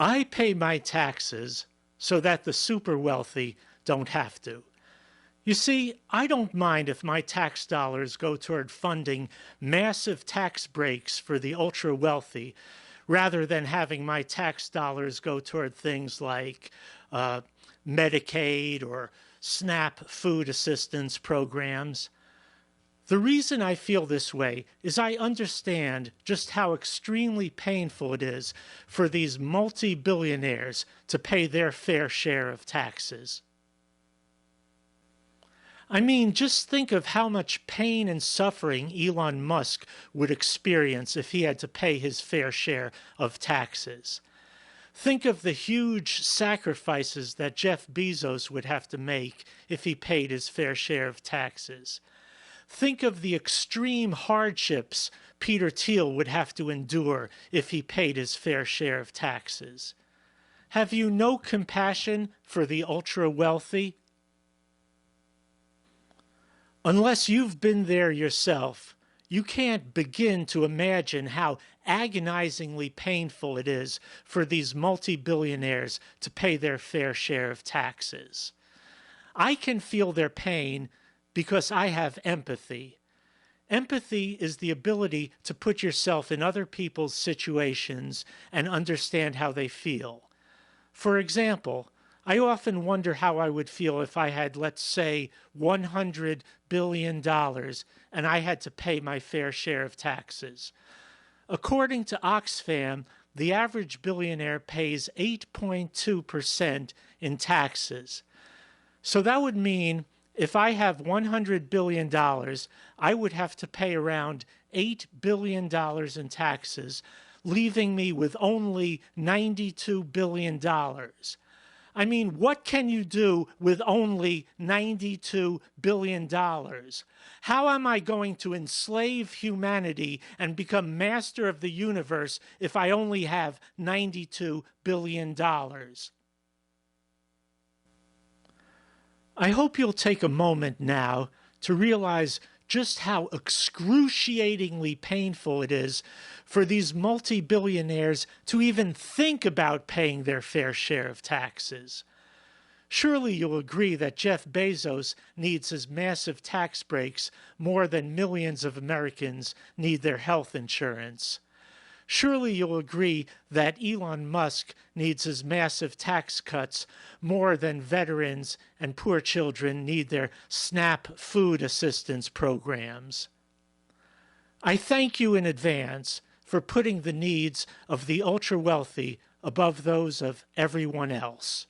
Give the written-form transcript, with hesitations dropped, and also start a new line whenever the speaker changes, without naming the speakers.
I pay my taxes so that the super wealthy don't have to. You see, I don't mind if my tax dollars go toward funding massive tax breaks for the ultra wealthy rather than having my tax dollars go toward things like Medicaid or SNAP food assistance programs. The reason I feel this way is I understand just how extremely painful it is for these multi-billionaires to pay their fair share of taxes. I mean, just think of how much pain and suffering Elon Musk would experience if he had to pay his fair share of taxes. Think of the huge sacrifices that Jeff Bezos would have to make if he paid his fair share of taxes. Think of the extreme hardships Peter Thiel would have to endure if he paid his fair share of taxes. Have you no compassion for the ultra-wealthy? Unless you've been there yourself, you can't begin to imagine how agonizingly painful it is for these multi-billionaires to pay their fair share of taxes. I can feel their pain because I have empathy. Empathy is the ability to put yourself in other people's situations and understand how they feel. For example, I often wonder how I would feel if I had, let's say, $100 billion and I had to pay my fair share of taxes. According to Oxfam, the average billionaire pays 8.2% in taxes. So that would mean if I have $100 billion, I would have to pay around $8 billion in taxes, leaving me with only $92 billion. I mean, what can you do with only $92 billion? How am I going to enslave humanity and become master of the universe if I only have $92 billion? I hope you'll take a moment now to realize just how excruciatingly painful it is for these multi-billionaires to even think about paying their fair share of taxes. Surely you'll agree that Jeff Bezos needs his massive tax breaks more than millions of Americans need their health insurance. Surely you'll agree that Elon Musk needs his massive tax cuts more than veterans and poor children need their SNAP food assistance programs. I thank you in advance for putting the needs of the ultra-wealthy above those of everyone else.